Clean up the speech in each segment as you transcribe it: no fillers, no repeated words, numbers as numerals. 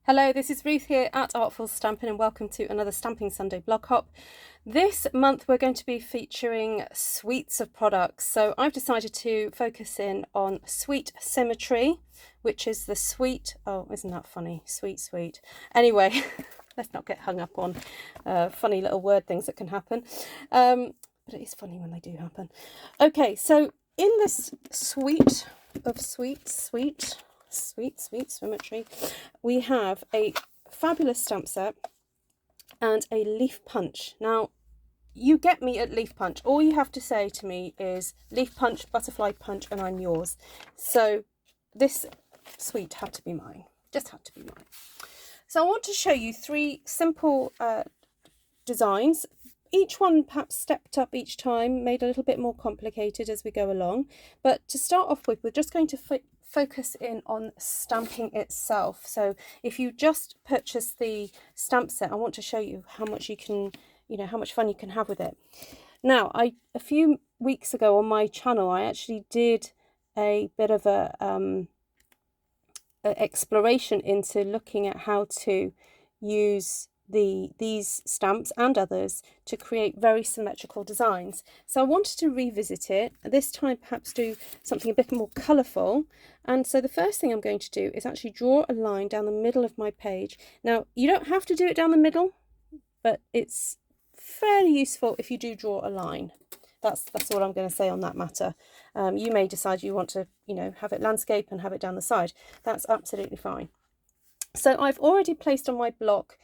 Hello, this is Ruth here at Artful Stampin and welcome to another Stamping Sunday blog hop. This month we're going to be featuring suites of products. So I've decided to focus in on Sweet Symmetry, which is the sweet, oh isn't that funny, sweet. Anyway, let's not get hung up on funny little word things that can happen. But it is funny when they do happen. Okay, so in this suite of sweet Symmetry, we have a fabulous stamp set and a leaf punch. Now, you get me at leaf punch. All you have to say to me is leaf punch, butterfly punch, and I'm yours. So this suite had to be mine, just had to be mine. So I want to show you three simple designs. Each one perhaps stepped up each time, made a little bit more complicated as we go along. But to start off with, we're just going to focus in on stamping itself. So if you just purchase the stamp set, I want to show you how much you can, how much fun you can have with it. Now, a few weeks ago on my channel, I actually did a bit of a exploration into looking at how to use these stamps and others to create very symmetrical designs. So I wanted to revisit it, this time perhaps do something a bit more colourful. And so the first thing I'm going to do is actually draw a line down the middle of my page. Now, you don't have to do it down the middle, but it's fairly useful if you do draw a line. That's all I'm going to say on that matter. You may decide you want to, have it landscape and have it down the side. That's absolutely fine. So I've already placed on my block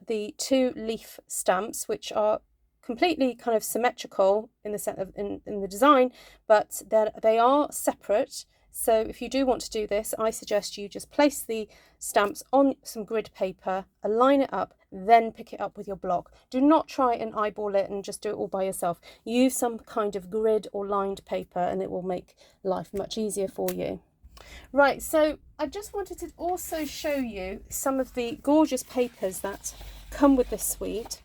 the two leaf stamps, which are completely kind of symmetrical in the set of in the design, but they are separate. So if you do want to do this, I suggest you just place the stamps on some grid paper, align it up, then pick it up with your block. Do not try and eyeball it and just do it all by yourself. Use some kind of grid or lined paper and it will make life much easier for you. Right, so I just wanted to also show you some of the gorgeous papers that come with this suite.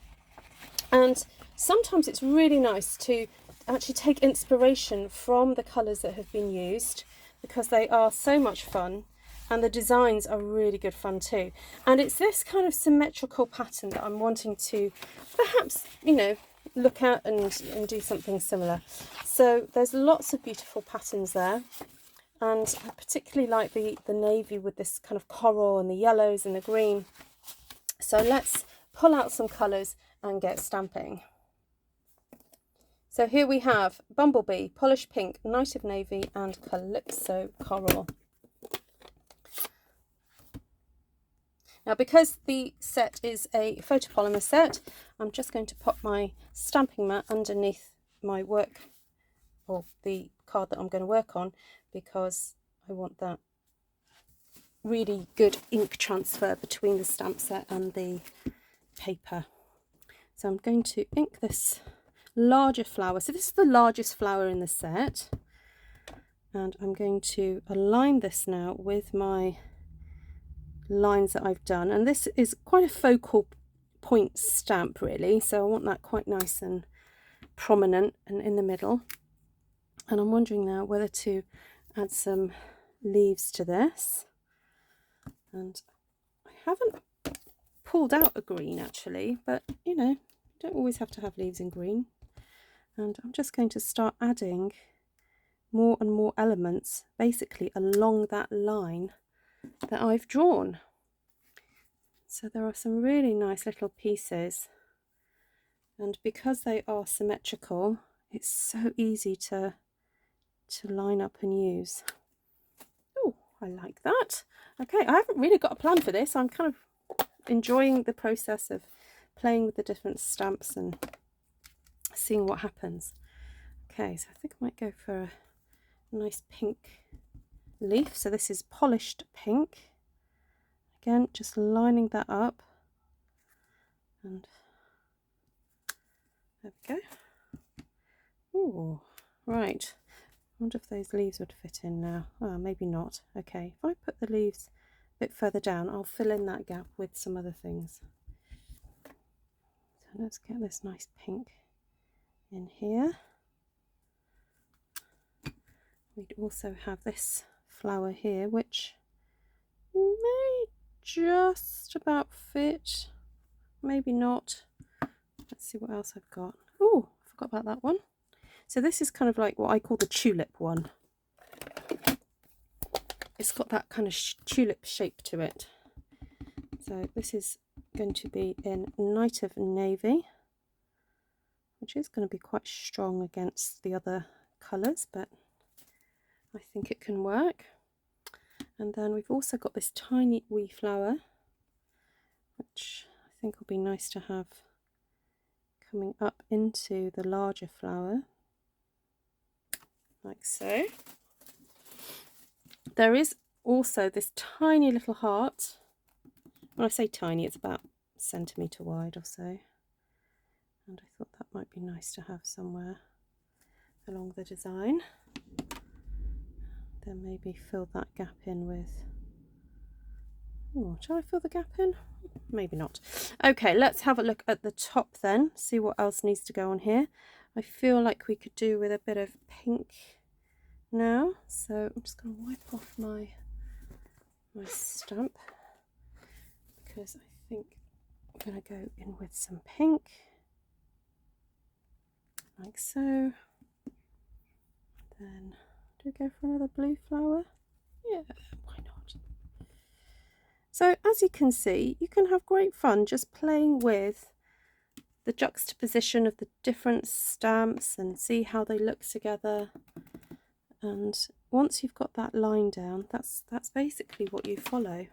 And sometimes it's really nice to actually take inspiration from the colours that have been used, because they are so much fun and the designs are really good fun too. And it's this kind of symmetrical pattern that I'm wanting to perhaps, look at and do something similar. So there's lots of beautiful patterns there. And I particularly like the navy with this kind of coral and the yellows and the green. So let's pull out some colours and get stamping. So here we have Bumblebee, Polished Pink, Night of Navy and Calypso Coral. Now, because the set is a photopolymer set, I'm just going to pop my stamping mat underneath my work, or the card that I'm going to work on, because I want that really good ink transfer between the stamp set and the paper. So I'm going to ink this larger flower. So this is the largest flower in the set, and I'm going to align this now with my lines that I've done, and this is quite a focal point stamp really, so I want that quite nice and prominent and in the middle. And I'm wondering now whether to add some leaves to this, and I haven't pulled out a green actually, but you don't always have to have leaves in green. And I'm just going to start adding more and more elements basically along that line that I've drawn. So there are some really nice little pieces, and because they are symmetrical, it's so easy to line up and use. Oh, I like that. Okay, I haven't really got a plan for this. I'm kind of enjoying the process of playing with the different stamps and seeing what happens. Okay, so I think I might go for a nice pink leaf. So this is Polished Pink. Again, just lining that up, and there we go. Oh, right. I wonder if those leaves would fit in now. Oh, maybe not. Okay, if I put the leaves a bit further down, I'll fill in that gap with some other things. So let's get this nice pink in here. We'd also have this flower here, which may just about fit, maybe not. Let's see what else I've got. Oh, I forgot about that one. So this is kind of like what I call the tulip one. It's got that kind of tulip shape to it. So this is going to be in Night of Navy, which is going to be quite strong against the other colours, but I think it can work. And then we've also got this tiny wee flower, which I think will be nice to have coming up into the larger flower, like so. There is also this tiny little heart. When I say tiny, it's about a centimetre wide or so. And I thought that might be nice to have somewhere along the design. Then maybe fill that gap in with... Oh, shall I fill the gap in? Maybe not. Okay, let's have a look at the top then, see what else needs to go on here. I feel like we could do with a bit of pink now, so I'm just going to wipe off my stamp, because I think I'm going to go in with some pink, like so. Then do we go for another blue flower? Yeah, why not? So as you can see, you can have great fun just playing with the juxtaposition of the different stamps and see how they look together. And once you've got that line down, that's basically what you follow.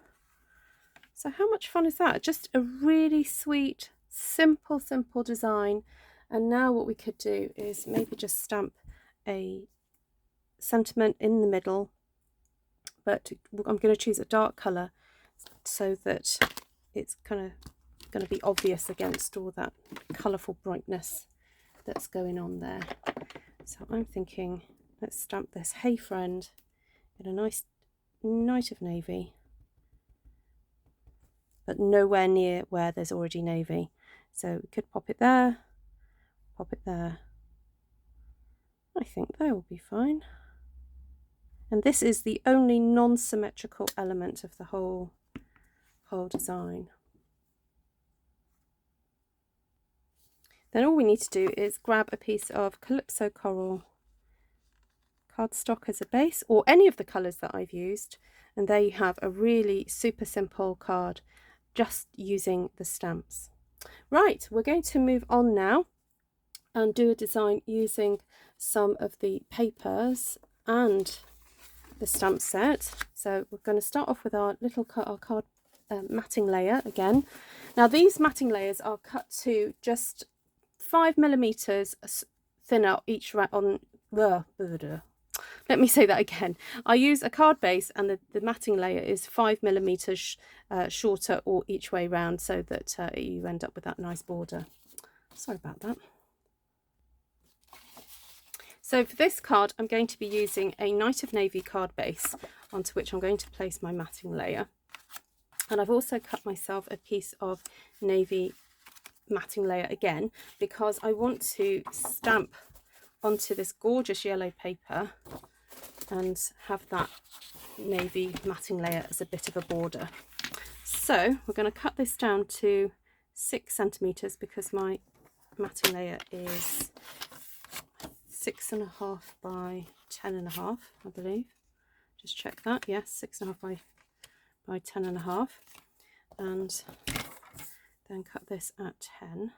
So how much fun is that? Just a really sweet, simple design. And now what we could do is maybe just stamp a sentiment in the middle, but I'm going to choose a dark colour so that it's kind of going to be obvious against all that colourful brightness that's going on there. So I'm thinking, let's stamp this Hey Friend in a nice Night of Navy, but nowhere near where there's already navy. So we could pop it there, pop it there. I think that will be fine. And this is the only non-symmetrical element of the whole design. Then all we need to do is grab a piece of Calypso Coral cardstock as a base, or any of the colours that I've used, and there you have a really super simple card just using the stamps. Right, we're going to move on now and do a design using some of the papers and the stamp set. So we're going to start off with our little card matting layer again. Now these matting layers are cut to just 5mm thinner each on the... Let me say that again. I use a card base and the matting layer is 5mm shorter or each way round, so that you end up with that nice border. Sorry about that. So for this card, I'm going to be using a Night of Navy card base onto which I'm going to place my matting layer. And I've also cut myself a piece of navy matting layer again, because I want to stamp onto this gorgeous yellow paper and have that navy matting layer as a bit of a border. So we're going to cut this down to 6cm because my matting layer is 6.5 by 10.5, I believe. Just check that. Yes, 6.5 by 10.5, and then cut this at 10.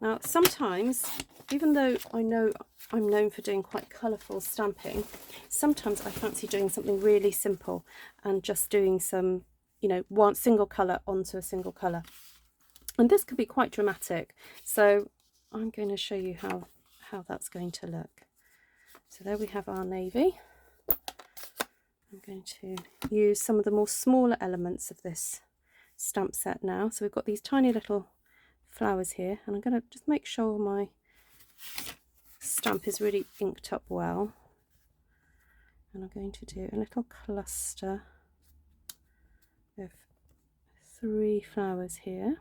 Now sometimes, even though I know I'm known for doing quite colourful stamping, sometimes I fancy doing something really simple and just doing some, you know, one single colour onto a single colour, and this could be quite dramatic. So I'm going to show you how that's going to look. So there we have our navy. I'm going to use some of the more smaller elements of this stamp set now. So we've got these tiny little flowers here, and I'm going to just make sure my stamp is really inked up well. And I'm going to do a little cluster of 3 flowers here.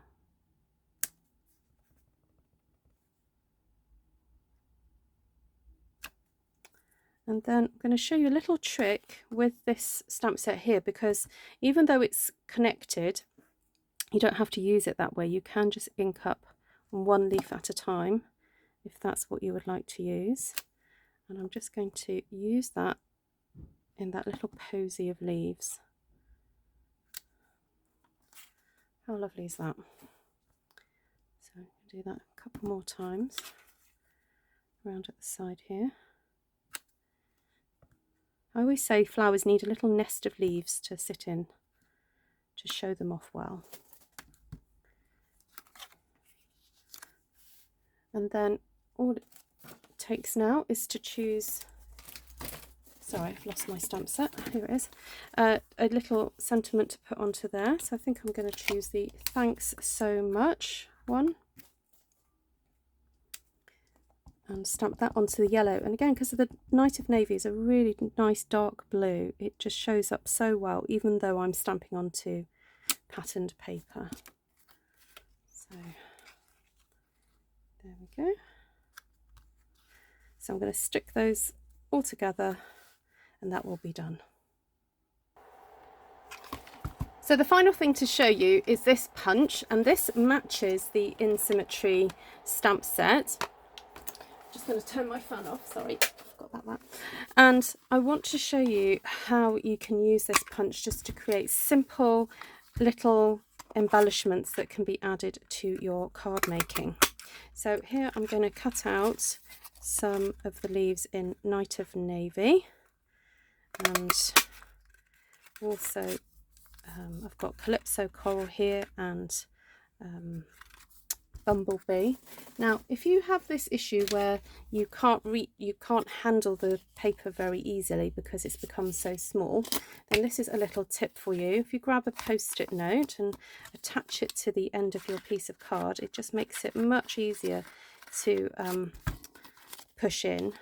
And then I'm going to show you a little trick with this stamp set here, because even though it's connected, you don't have to use it that way. You can just ink up on one leaf at a time if that's what you would like to use. And I'm just going to use that in that little posy of leaves. How lovely is that? So I'm going to do that a couple more times around at the side here. I always say flowers need a little nest of leaves to sit in to show them off well. And then all it takes now is to choose, sorry, I've lost my stamp set, here it is, a little sentiment to put onto there. So I think I'm going to choose the thanks so much one and stamp that onto the yellow. And again, because the Night of Navy is a really nice dark blue, it just shows up so well, even though I'm stamping onto patterned paper. So there we go. So I'm going to stick those all together and that will be done. So the final thing to show you is this punch, and this matches the Symmetry stamp set. Just going to turn my fan off, sorry, forgot about that. And I want to show you how you can use this punch just to create simple little embellishments that can be added to your card making. So here I'm going to cut out some of the leaves in Night of Navy, and also I've got Calypso Coral here and Bumblebee. Now if you have this issue where you can't handle the paper very easily because it's become so small, then this is a little tip for you. If you grab a post-it note and attach it to the end of your piece of card, it just makes it much easier to push in.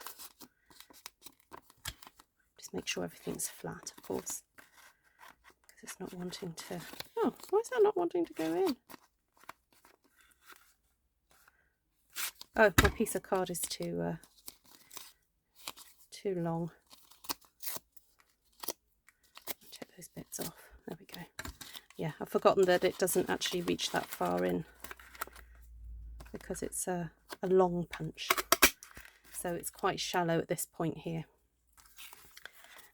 Just make sure everything's flat, of course, because it's not wanting to, oh, why is that not wanting to go in? Oh, my piece of card is too long. Check those bits off. There we go. Yeah, I've forgotten that it doesn't actually reach that far in because it's a long punch. So it's quite shallow at this point here.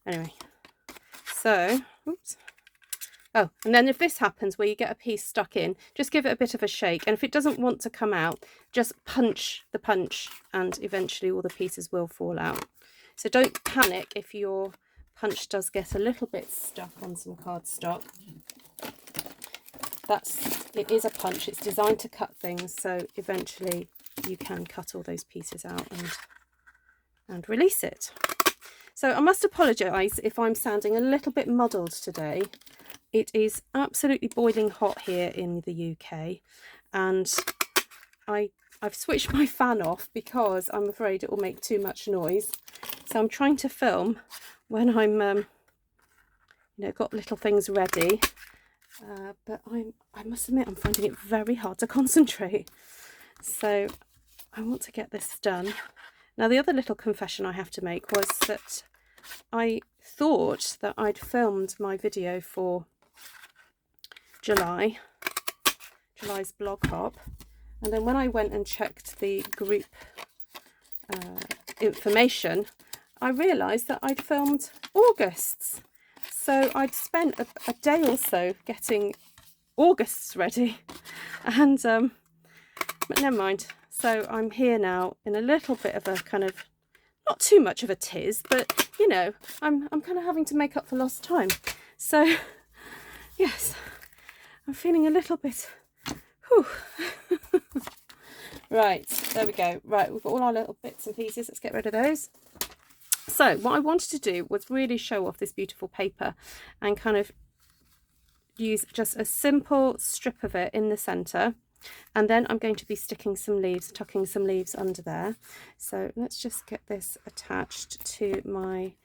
Anyway, so, oops. Oh, and then if this happens where you get a piece stuck in, just give it a bit of a shake. And if it doesn't want to come out, just punch the punch and eventually all the pieces will fall out. So don't panic if your punch does get a little bit stuck on some cardstock. It is a punch, it's designed to cut things, so eventually you can cut all those pieces out and release it. So I must apologise if I'm sounding a little bit muddled today. It is absolutely boiling hot here in the UK, and I've switched my fan off because I'm afraid it will make too much noise. So I'm trying to film when I'm got little things ready, but I must admit I'm finding it very hard to concentrate. So I want to get this done. Now the other little confession I have to make was that I thought that I'd filmed my video for July's blog hop, and then when I went and checked the group information, I realised that I'd filmed August's. So I'd spent a day or so getting August's ready, and but never mind. So I'm here now in a little bit of a kind of, not too much of a tiz, but you know, I'm kind of having to make up for lost time. So yes, I'm feeling a little bit, whew. Right, there we go. Right, we've got all our little bits and pieces. Let's get rid of those. So what I wanted to do was really show off this beautiful paper and kind of use just a simple strip of it in the centre. And then I'm going to be sticking some leaves, tucking some leaves under there. So let's just get this attached to my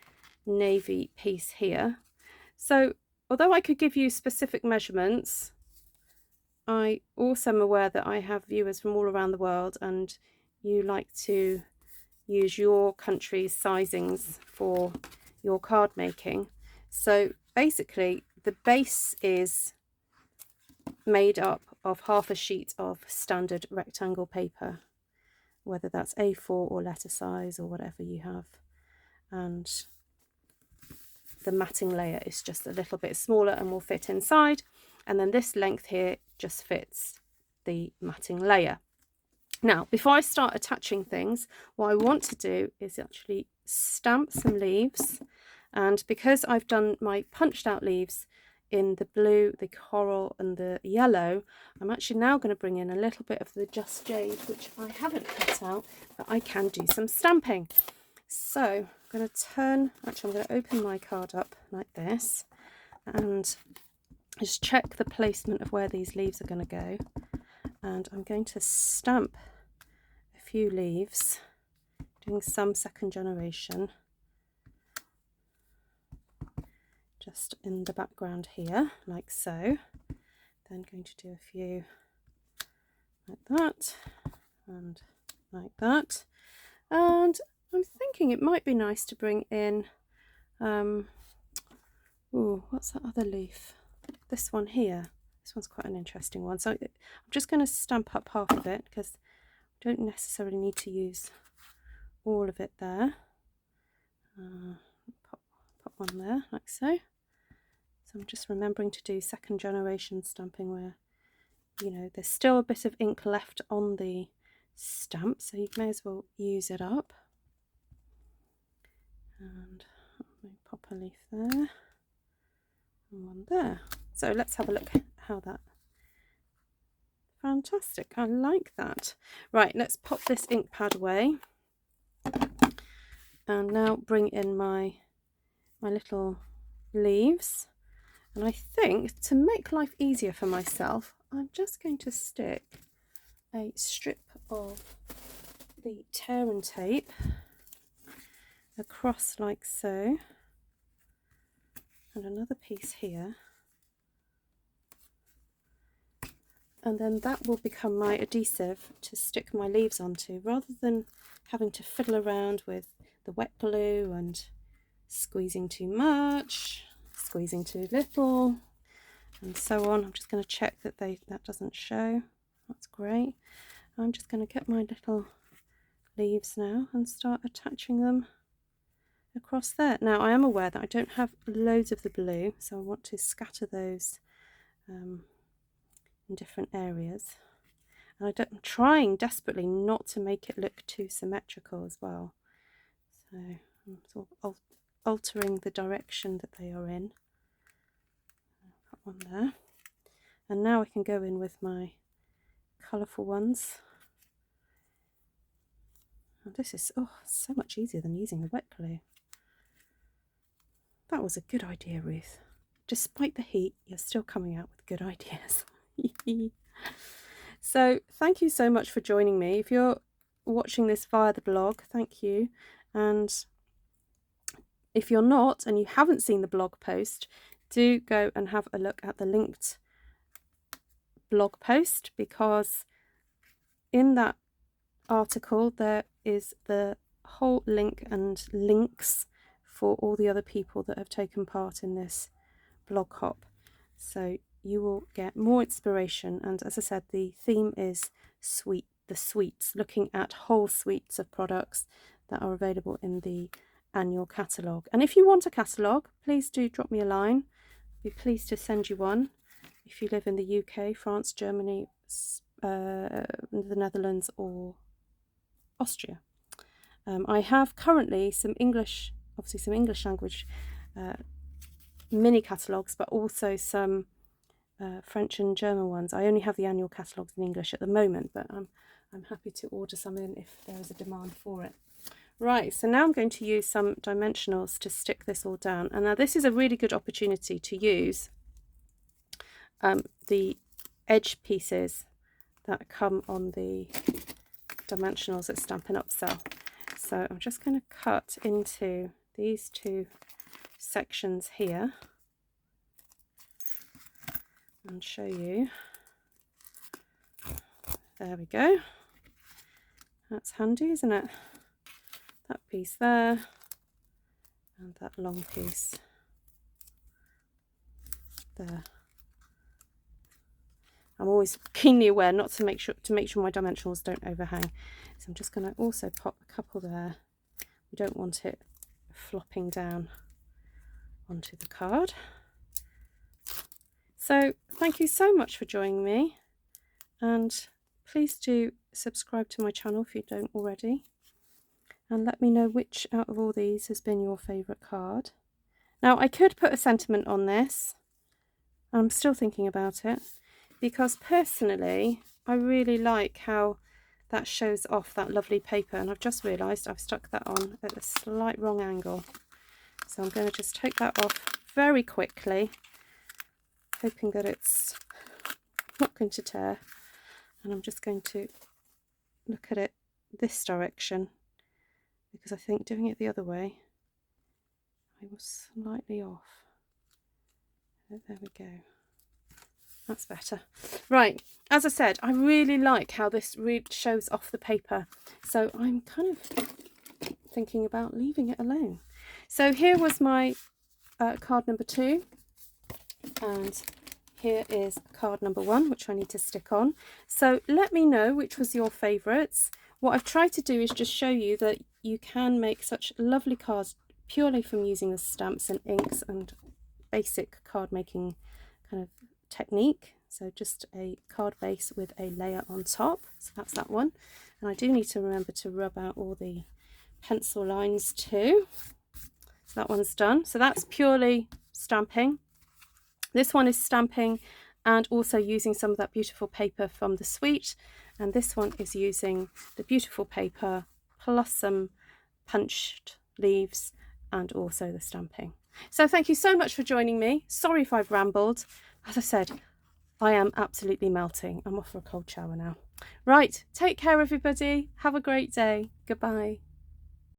navy piece here. So although I could give you specific measurements, I also am aware that I have viewers from all around the world, and you like to use your country's sizings for your card making. So basically the base is made up of half a sheet of standard rectangle paper, whether that's A4 or letter size or whatever you have, and the matting layer is just a little bit smaller and will fit inside, and then this length here just fits the matting layer. Now, before I start attaching things, what I want to do is actually stamp some leaves, and because I've done my punched out leaves in the blue, the coral and the yellow, I'm actually now going to bring in a little bit of the Just Jade, which I haven't cut out, but I can do some stamping. So I'm going to turn, actually I'm going to open my card up like this and just check the placement of where these leaves are going to go, and I'm going to stamp a few leaves, doing some second generation just in the background here, like so. Then going to do a few like that and like that, and I'm thinking it might be nice to bring in what's that other leaf? This one here. This one's quite an interesting one. So I'm just going to stamp up half of it because I don't necessarily need to use all of it there. Pop one there like so. So I'm just remembering to do second generation stamping where, you know, there's still a bit of ink left on the stamp, so you may as well use it up. And pop a leaf there and one there. So let's have a look how that, fantastic, I like that. Right, let's pop this ink pad away and now bring in my little leaves. And I think to make life easier for myself, I'm just going to stick a strip of the tear and tape across like so, and another piece here, and then that will become my adhesive to stick my leaves onto, rather than having to fiddle around with the wet glue and squeezing too much, squeezing too little, and so on. I'm just going to check that that doesn't show. That's great. I'm just going to get my little leaves now and start attaching them across there. Now I am aware that I don't have loads of the blue, so I want to scatter those in different areas, and I'm trying desperately not to make it look too symmetrical as well, so I'm sort of altering the direction that they are in. Put one there, and now I can go in with my colourful ones. And this is so much easier than using the wet glue. That was a good idea, Ruth. Despite the heat, you're still coming out with good ideas. So thank you so much for joining me. If you're watching this via the blog, thank you. And if you're not and you haven't seen the blog post, do go and have a look at the linked blog post, because in that article there is the whole link and links for all the other people that have taken part in this blog hop, so you will get more inspiration. And as I said, the theme is the sweets, looking at whole suites of products that are available in the annual catalogue. And if you want a catalogue, please do drop me a line. I'd be pleased to send you one if you live in the UK, France, Germany, the Netherlands or Austria. I have currently some English language mini catalogues, but also some French and German ones. I only have the annual catalogues in English at the moment, but I'm happy to order some in if there is a demand for it. Right, so now I'm going to use some dimensionals to stick this all down. And now this is a really good opportunity to use the edge pieces that come on the dimensionals at Stampin' Upsell. So I'm just going to cut into these two sections here and show you. There we go. That's handy, isn't it? that piece there, and that long piece there. I'm always keenly aware not to make sure my dimensionals don't overhang. So I'm just going to also pop a couple there. We don't want it flopping down onto the card. So thank you so much for joining me, and please do subscribe to my channel if you don't already, and let me know which out of all these has been your favourite card. Now I could put a sentiment on this. I'm still thinking about it, because personally I really like how that shows off that lovely paper, and I've just realised I've stuck that on at a slight wrong angle. So I'm going to just take that off very quickly, hoping that it's not going to tear, and I'm just going to look at it this direction, because I think doing it the other way I was slightly off. There we go. That's better. Right, as I said, I really like how this really shows off the paper, so I'm kind of thinking about leaving it alone. So here was my card number 2, and here is card number 1, which I need to stick on. So let me know which was your favourites. What I've tried to do is just show you that you can make such lovely cards purely from using the stamps and inks and basic card making kind of technique. So just a card base with a layer on top. So that's that one. And I do need to remember to rub out all the pencil lines too. So that one's done. So that's purely stamping. This one is stamping and also using some of that beautiful paper from the suite. And this one is using the beautiful paper plus some punched leaves and also the stamping. So thank you so much for joining me. Sorry if I've rambled. As I said, I am absolutely melting. I'm off for a cold shower now. Right, take care everybody. Have a great day. Goodbye.